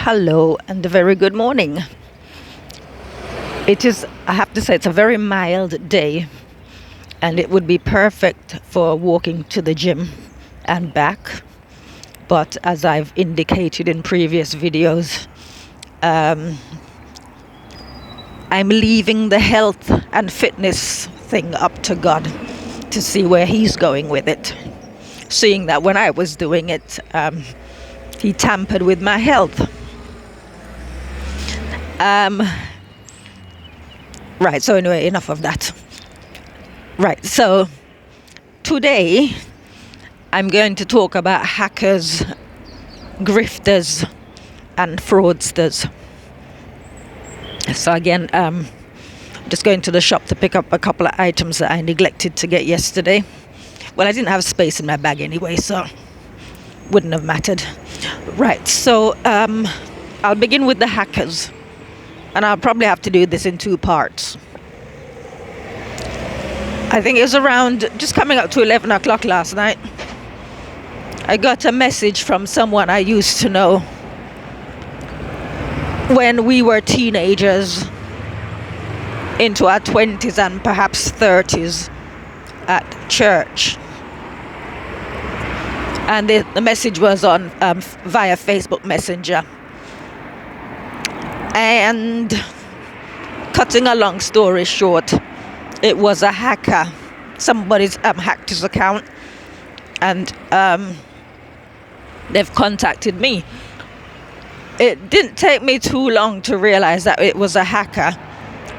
Hello and a very good morning. I have to say, it's a very mild day and it would be perfect for walking to the gym and back. But as I've indicated in previous videos, I'm leaving the health and fitness thing up to God to see where He's going with it. Seeing that when I was doing it, He tampered with my health. Right, so anyway, enough of that. Right, so today I'm going to talk about hackers, grifters, and fraudsters. So again, just going to the shop to pick up a couple of items that I neglected to get yesterday. Well, I didn't have space in my bag anyway, so wouldn't have mattered. Right, so I'll begin with the hackers. And I'll probably have to do this in two parts. I think it was around just coming up to 11 o'clock last night. I got a message from someone I used to know when we were teenagers into our 20s and perhaps 30s at church. And the message was on via Facebook Messenger. And cutting a long story short, it was a hacker. Somebody's hacked his account and they've contacted me. It didn't take me too long to realize that it was a hacker,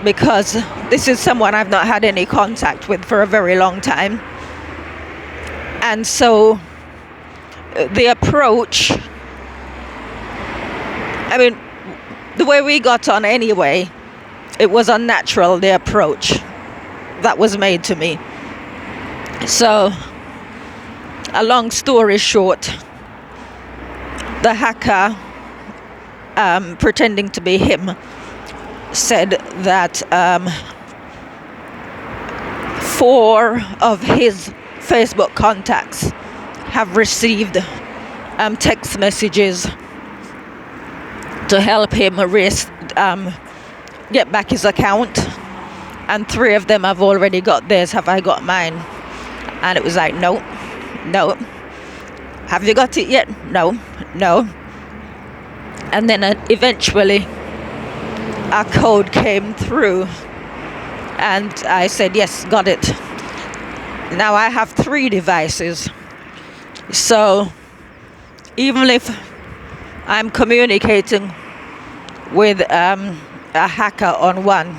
because this is someone I've not had any contact with for a very long time. And so the approach, the way we got on anyway, it was unnatural, the approach that was made to me. So, a long story short, the hacker, pretending to be him, said that 4 of his Facebook contacts have received text messages to help him get back his account, and 3 of them have already got theirs. Have I got mine? And it was like, no. Have you got it yet? No. And then eventually a code came through and I said, yes, got it. Now I have 3 devices, so even if I'm communicating with a hacker on one,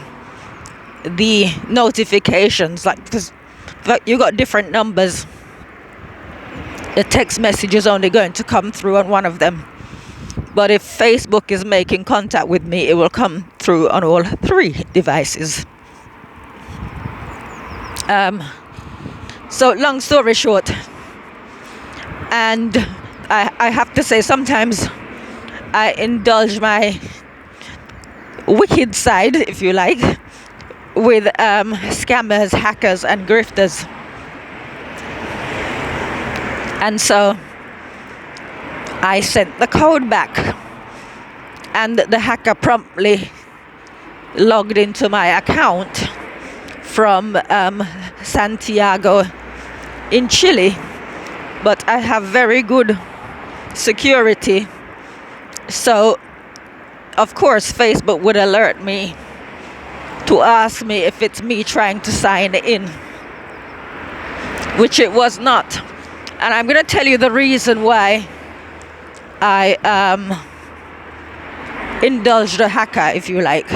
the notifications, because you got different numbers, the text message is only going to come through on one of them. But if Facebook is making contact with me, it will come through on all 3 devices. So long story short, and I have to say, sometimes I indulge my wicked side, if you like, with scammers, hackers, and grifters. And so I sent the code back, and the hacker promptly logged into my account from Santiago in Chile. But I have very good security, so of course Facebook would alert me to ask me if it's me trying to sign in, which it was not. And I'm going to tell you the reason why I indulged a hacker, if you like.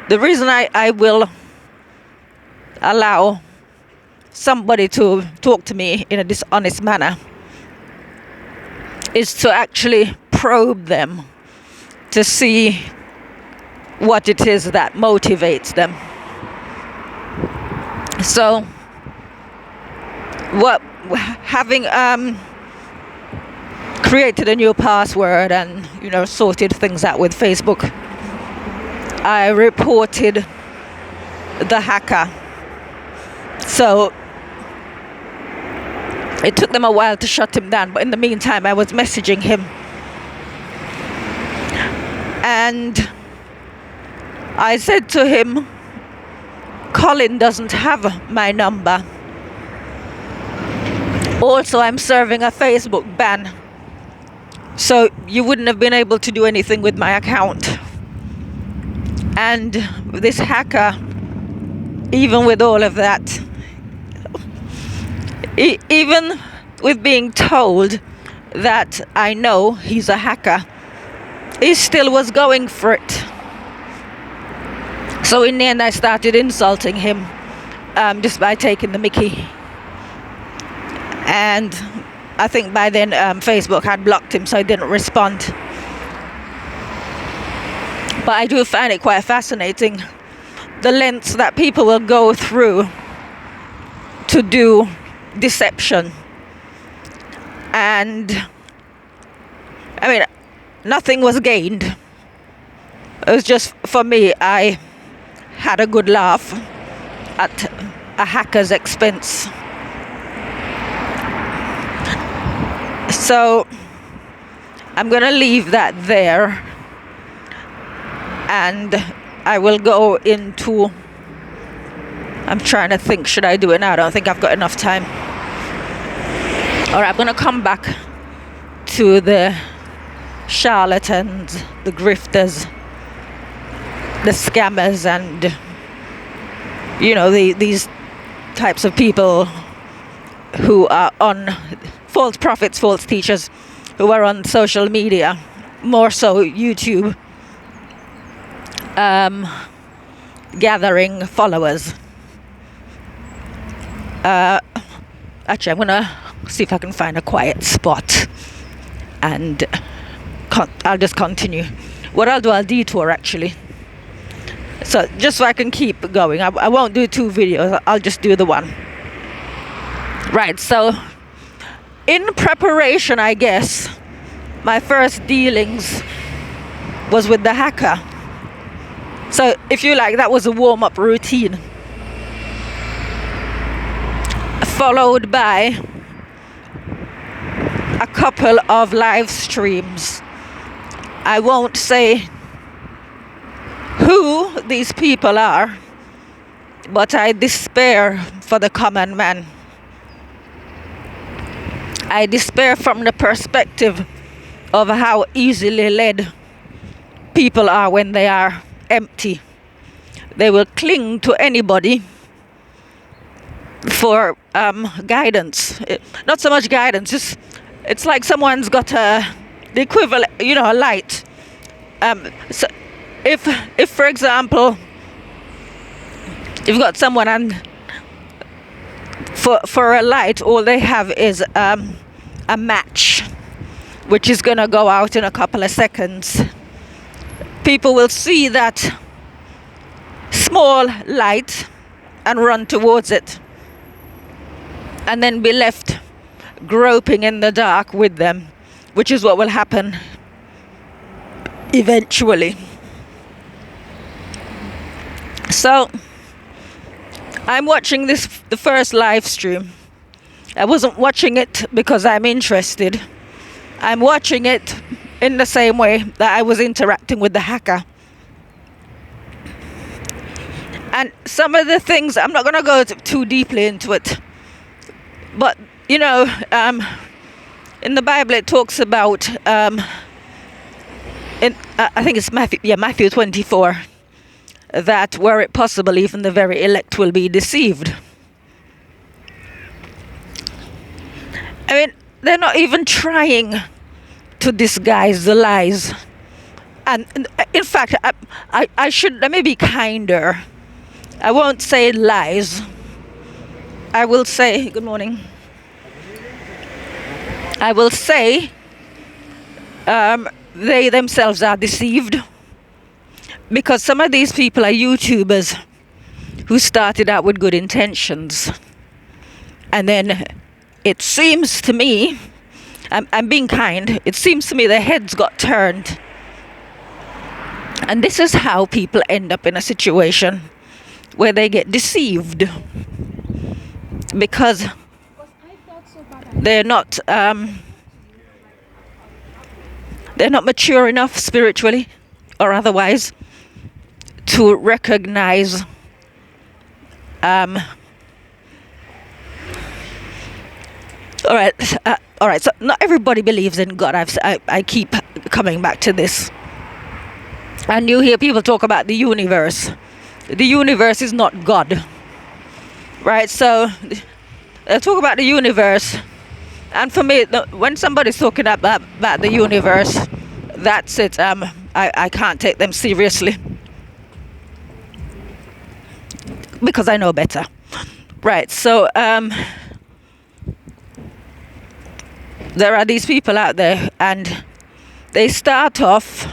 The reason I will allow somebody to talk to me in a dishonest manner is to actually probe them to see what it is that motivates them. So having created a new password and sorted things out with Facebook, I reported the hacker. So it took them a while to shut him down, but in the meantime I was messaging him And I said to him, Colin doesn't have my number. Also, I'm serving a Facebook ban, so you wouldn't have been able to do anything with my account. And this hacker, even with all of that, even with being told that I know he's a hacker, he still was going for it. So in the end, I started insulting him just by taking the mickey. And I think by then Facebook had blocked him, so I didn't respond. But I do find it quite fascinating, the lengths that people will go through to do deception. And I mean, nothing was gained. It was just, for me, I had a good laugh at a hacker's expense. So I'm going to leave that there, and I will go into, I'm trying to think, should I do it now? I don't think I've got enough time. All right, I'm going to come back to the charlatans, the grifters, the scammers, and these types of people who are on false prophets, false teachers, who are on social media, more so YouTube, gathering followers. Actually, I'm gonna see if I can find a quiet spot, and I'll just continue. What I'll do, I'll detour actually, so just so I can keep going. I won't do 2 videos, I'll just do the one. Right, so in preparation, I guess, my first dealings was with the hacker. So if you like, that was a warm-up routine, followed by a couple of live streams. I won't say who these people are, but I despair for the common man. I despair from the perspective of how easily led people are when they are empty. They will cling to anybody for guidance. Not so much guidance, just it's like someone's got the equivalent, a light. So if for example, you've got someone and for a light, all they have is a match, which is going to go out in a couple of seconds. People will see that small light and run towards it, and then be left groping in the dark with them, which is what will happen eventually. So I'm watching the first live stream. I wasn't watching it because I'm interested. I'm watching it in the same way that I was interacting with the hacker. And some of the things, I'm not going to go too deeply into it, but in the Bible it talks about I think it's Matthew 24, that were it possible, even the very elect will be deceived. I mean, they're not even trying to disguise the lies. And in fact, let me be kinder. I won't say lies. I will say, good morning. I will say they themselves are deceived, because some of these people are YouTubers who started out with good intentions, and then it seems to me, I'm being kind, it seems to me their heads got turned, and this is how people end up in a situation where they get deceived, because they're not mature enough spiritually, or otherwise, to recognize all right, so not everybody believes in God. I keep coming back to this. And you hear people talk about the universe. The universe is not God. Right? So they talk about the universe. And for me, when somebody's talking about the universe, that's it. I can't take them seriously. Because I know better. Right, so there are these people out there, and they start off.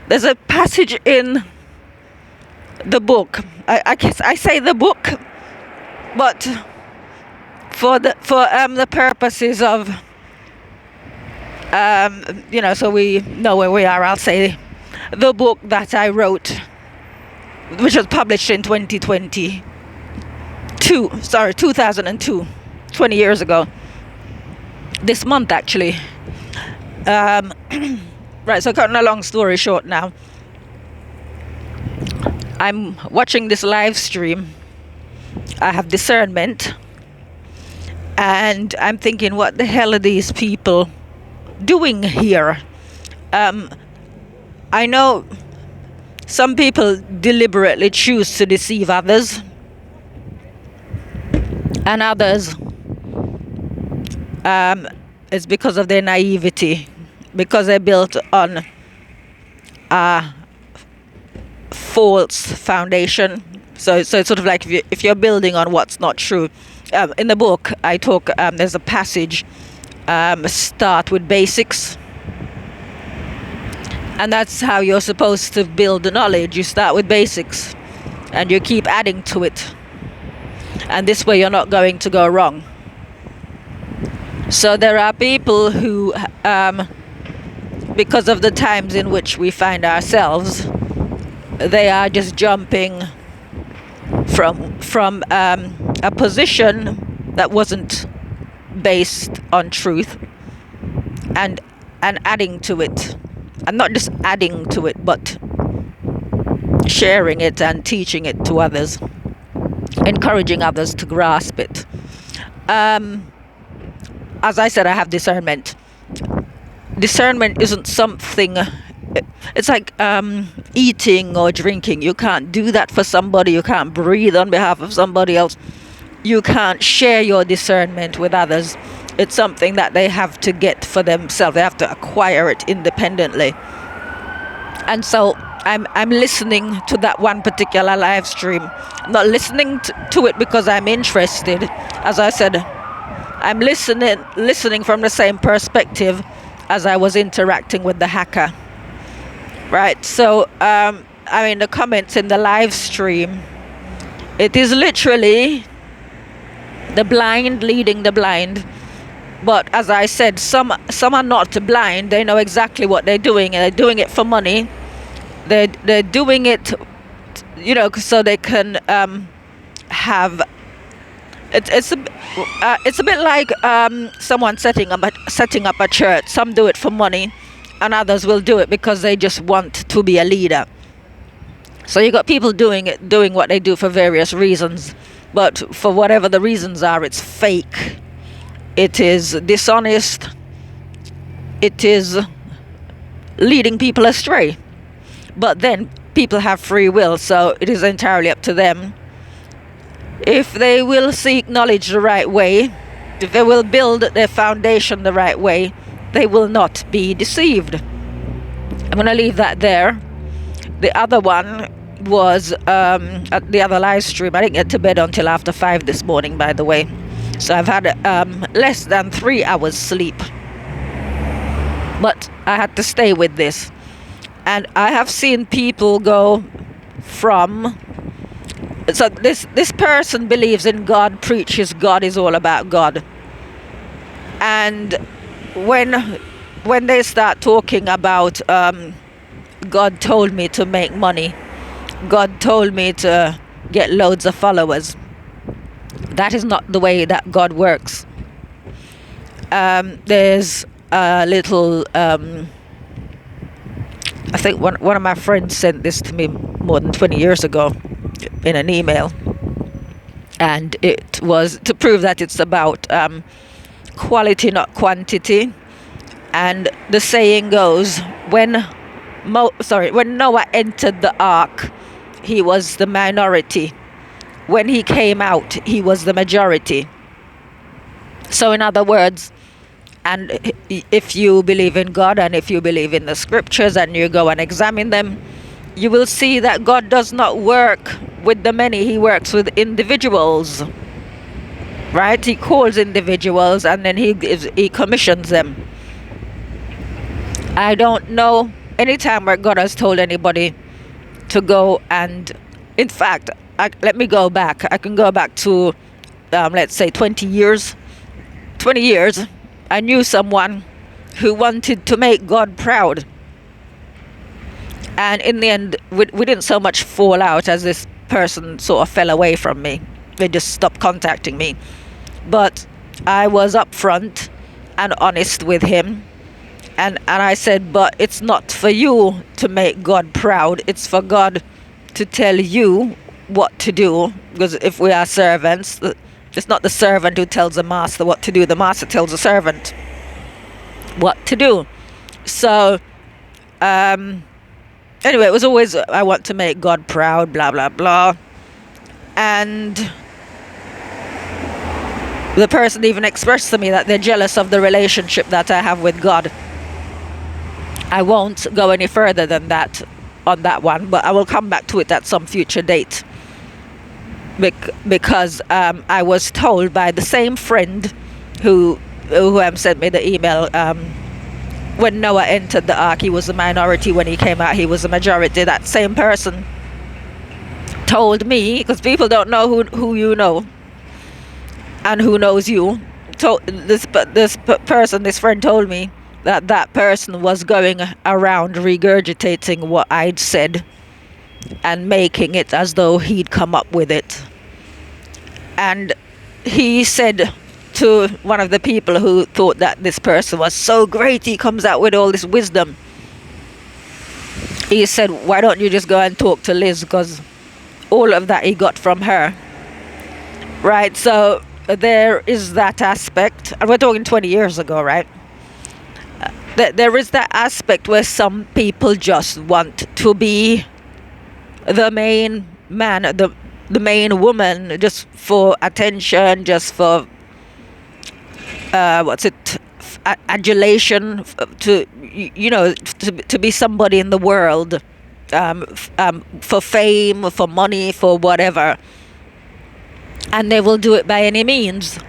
There's a passage in the book. I guess I say the book, but for the purposes of so we know where we are. I'll say the book that I wrote, which was published in 2002. 20 years ago. This month, actually. Right, so cutting a long story short now. I'm watching this live stream. I have discernment. And I'm thinking, what the hell are these people doing here? I know some people deliberately choose to deceive others. And others, it's because of their naivety, because they're built on a false foundation. So it's sort of like if you're building on what's not true. In the book, I talk. There's a passage. Start with basics, and that's how you're supposed to build the knowledge. You start with basics, and you keep adding to it. And this way, you're not going to go wrong. So there are people who, because of the times in which we find ourselves, they are just jumping from a position that wasn't based on truth and adding to it, and not just adding to it, but sharing it and teaching it to others, encouraging others to grasp it. As I said, I have discernment. Discernment isn't something. It's like eating or drinking. You can't do that for somebody. You can't breathe on behalf of somebody else. You can't share your discernment with others. It's something that they have to get for themselves. They have to acquire it independently. And so I'm listening to that one particular live stream. I'm not listening to it because I'm interested. As I said, I'm listening from the same perspective as I was interacting with the hacker. Right, so the comments in the live stream, it is literally the blind leading the blind. But as I said, some are not blind. They know exactly what they're doing, and they're doing it for money. They're doing it, so they can have. It's a bit like someone setting up a church. Some do it for money, and others will do it because they just want to be a leader. So you got people doing what they do for various reasons, but for whatever the reasons are, it's fake. It is dishonest. It is leading people astray. But then people have free will, so it is entirely up to them. If they will seek knowledge the right way, if they will build their foundation the right way, they will not be deceived. I'm going to leave that there. The other one was at the other live stream. I didn't get to bed until after 5 this morning, by the way. So I've had less than 3 hours sleep. But I had to stay with this. And I have seen people go from... So this person believes in God, preaches God is all about God. And when they start talking about God told me to make money, God told me to get loads of followers, that is not the way that God works. There's a little I think one of my friends sent this to me more than 20 years ago in an email, and it was to prove that it's about quality, not quantity. And the saying goes, when Noah entered the ark, he was the minority. When he came out, he was the majority. So in other words, and if you believe in God and if you believe in the scriptures and you go and examine them, you will see that God does not work with the many, he works with individuals. Right? He calls individuals and then he commissions them. I don't know any time where God has told anybody to go and, in fact, let me go back. I can go back to, let's say 20 years. 20 years, I knew someone who wanted to make God proud. And in the end, we didn't so much fall out as this person sort of fell away from me. They just stopped contacting me. But I was upfront and honest with him. And I said, but it's not for you to make God proud. It's for God to tell you what to do. Because if we are servants, it's not the servant who tells the master what to do. The master tells the servant what to do. So, anyway, it was always, I want to make God proud, blah, blah, blah. And the person even expressed to me that they're jealous of the relationship that I have with God. I won't go any further than that on that one, but I will come back to it at some future date. Because I was told by the same friend who sent me the email, when Noah entered the ark, he was a minority. When he came out, he was a majority. That same person told me, because people don't know who you know and who knows you. This friend told me that person was going around regurgitating what I'd said and making it as though he'd come up with it. And he said to one of the people who thought that this person was so great, he comes out with all this wisdom. He said, why don't you just go and talk to Liz, because all of that he got from her. Right, so there is that aspect. And we're talking 20 years ago, right? There is that aspect where some people just want to be the main man, the main woman, just for attention, just for adulation, to be somebody in the world, for fame, for money, for whatever, and they will do it by any means.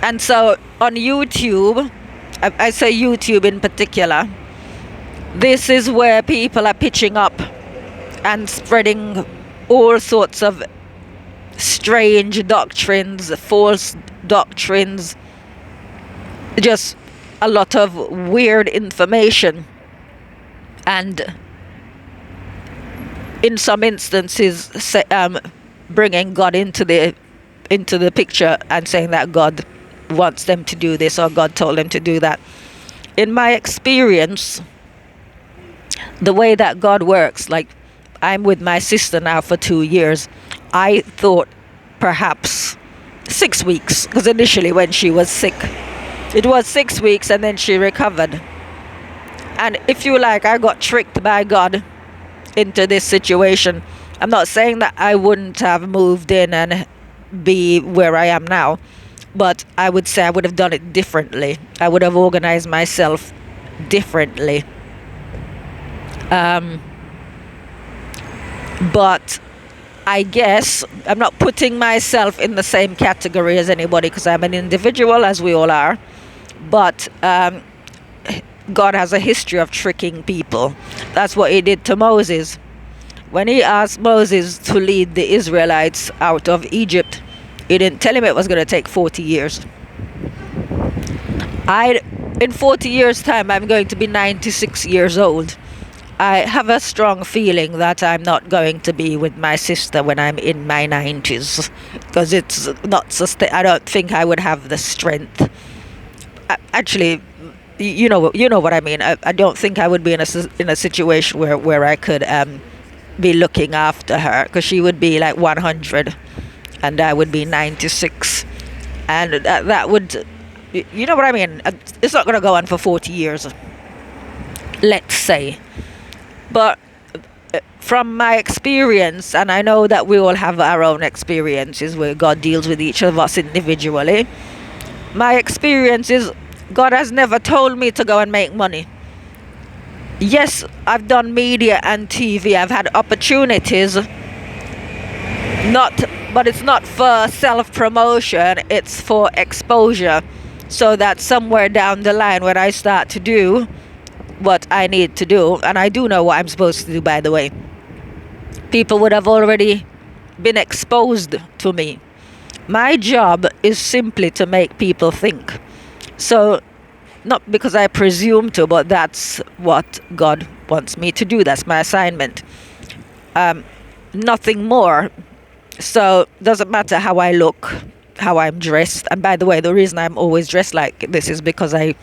And so on YouTube, I say YouTube in particular, this is where people are pitching up and spreading all sorts of strange doctrines, false doctrines, just a lot of weird information, and in some instances bringing God into the picture and saying that God wants them to do this or God told them to do that. In my experience, the way that God works, like I'm with my sister now for 2 years. I thought perhaps 6 weeks, because initially when she was sick, it was 6 weeks and then she recovered. And if you like, I got tricked by God into this situation. I'm not saying that I wouldn't have moved in and be where I am now, but I would say I would have done it differently. I would have organized myself differently. But I guess I'm not putting myself in the same category as anybody, because I'm an individual, as we all are. But God has a history of tricking people. That's what he did to Moses. When he asked Moses to lead the Israelites out of Egypt, he didn't tell him it was going to take 40 years. In 40 years' time, I'm going to be 96 years old. I have a strong feeling that I'm not going to be with my sister when I'm in my 90s, because it's not I don't think I would have the strength. Actually, You know what I mean. I don't think I would be in a situation where I could be looking after her, because she would be like 100 and I would be 96, and that would, you know what I mean. It's not going to go on for 40 years, let's say. But from my experience, and I know that we all have our own experiences where God deals with each of us individually, my experience is God has never told me to go and make money. Yes, I've done media and TV. I've had opportunities, but it's not for self-promotion, it's for exposure. So that somewhere down the line, when I start to do what I need to do, and I do know what I'm supposed to do, by the way, people would have already been exposed to me. My job is simply to make people think. So, not because I presume to, but that's what God wants me to do. That's my assignment. Nothing more. So, doesn't matter how I look, how I'm dressed. And by the way, the reason I'm always dressed like this is because I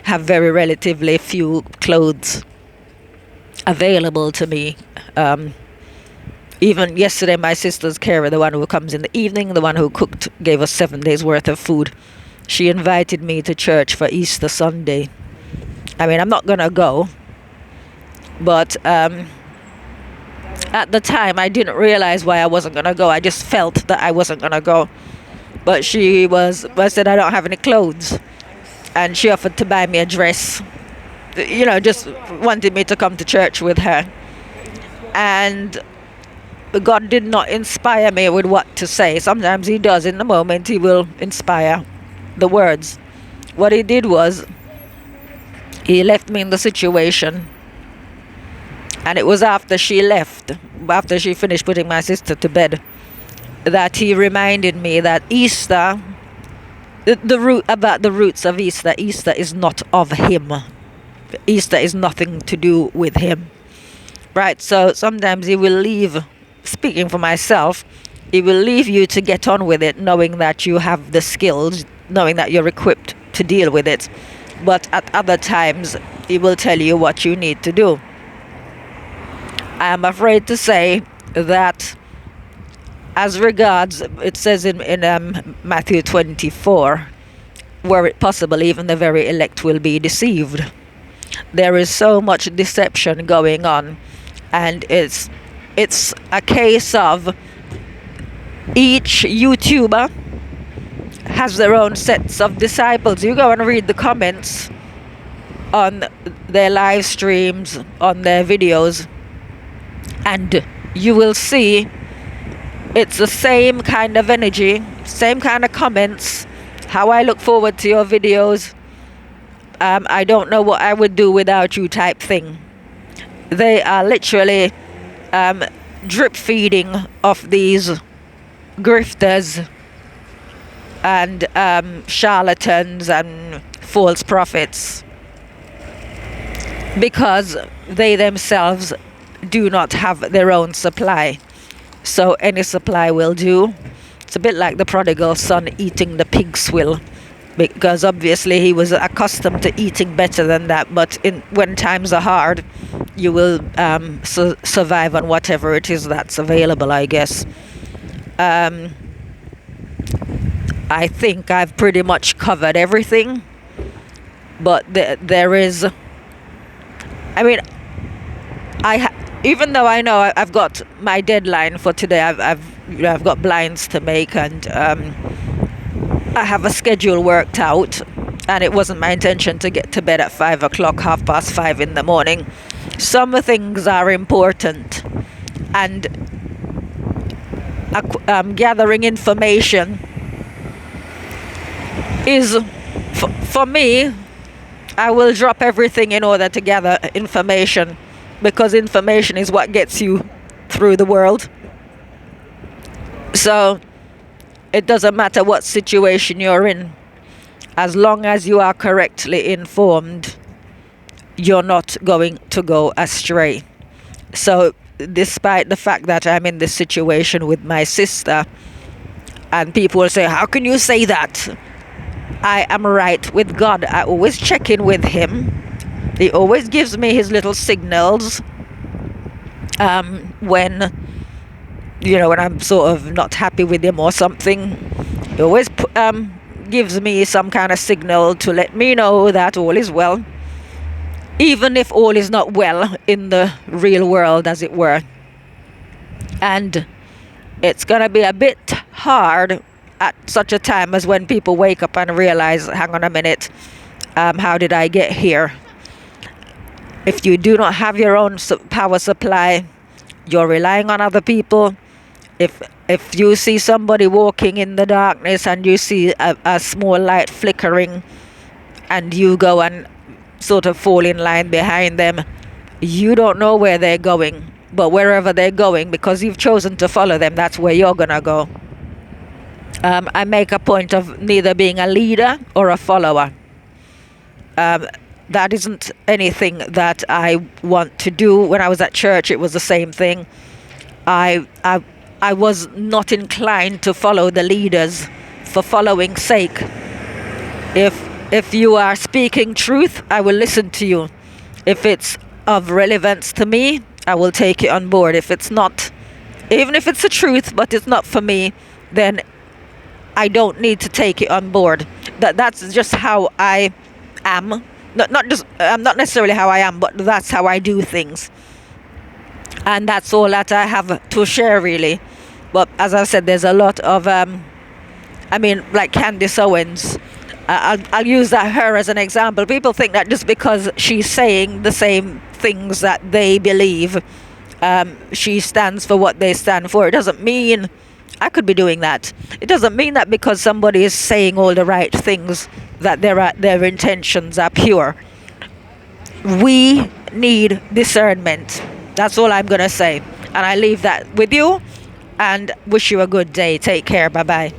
have very relatively few clothes available to me. Even yesterday, my sister's carer, the one who comes in the evening, the one who cooked, gave us 7 days worth of food. She invited me to church for Easter Sunday. I mean, I'm not going to go. But at the time, I didn't realize why I wasn't going to go. I just felt that I wasn't going to go. But I said, I don't have any clothes. And she offered to buy me a dress. Just wanted me to come to church with her. And God did not inspire me with what to say. Sometimes he does. In the moment, he will inspire the words. What he did was, he left me in the situation. And it was after she left, after she finished putting my sister to bed, that he reminded me that Easter, about the roots of Easter is not of him. Easter is nothing to do with him. Right? So sometimes he will leave, speaking for myself, he will leave you to get on with it, knowing that you have the skills, knowing that you're equipped to deal with it. But at other times, he will tell you what you need to do. I am afraid to say that, as regards, it says in Matthew 24, were it possible, even the very elect will be deceived. There is so much deception going on, and it's a case of each YouTuber has their own sets of disciples. You go and read the comments on their live streams, on their videos, and you will see it's the same kind of energy, same kind of comments. How I look forward to your videos. I don't know what I would do without you type thing. They are literally drip feeding off these grifters and charlatans and false prophets, because they themselves do not have their own supply. So any supply will do. It's a bit like the prodigal son eating the pig swill, because obviously he was accustomed to eating better than that. But when times are hard, you will survive on whatever it is that's available, I guess. I think I've pretty much covered everything, but there is, I mean, even though I know I've got my deadline for today, I've got blinds to make, and I have a schedule worked out, and it wasn't my intention to get to bed at 5 o'clock, 5:30 in the morning. Some things are important, and gathering information is, for me, I will drop everything in order to gather information, because information is what gets you through the world. So it doesn't matter what situation you're in, as long as you are correctly informed, you're not going to go astray. So despite the fact that I'm in this situation with my sister, and people will say, how can you say that? I am right with God. I always check in with Him. He always gives me His little signals when when I'm sort of not happy with Him or something. He always gives me some kind of signal to let me know that all is well, even if all is not well in the real world, as it were. And it's gonna be a bit hard at such a time as when people wake up and realize, hang on a minute, how did I get here? If you do not have your own power supply, you're relying on other people. If you see somebody walking in the darkness and you see a small light flickering, and you go and sort of fall in line behind them, you don't know where they're going. But wherever they're going, because you've chosen to follow them, that's where you're gonna go. I make a point of neither being a leader or a follower. That isn't anything that I want to do. When I was at church, it was the same thing. I was not inclined to follow the leaders for following's sake. If you are speaking truth, I will listen to you. If it's of relevance to me, I will take it on board. If it's not, even if it's the truth, but it's not for me, then I don't need to take it on board. That's just how I am. Not necessarily how I am, but that's how I do things. And that's all that I have to share, really. But as I said, there's a lot of, like Candace Owens. I'll use her as an example. People think that just because she's saying the same things that they believe, she stands for what they stand for. It doesn't mean I could be doing that. It doesn't mean that because somebody is saying all the right things that their intentions are pure. We need discernment. That's all I'm going to say. And I leave that with you and wish you a good day. Take care. Bye-bye.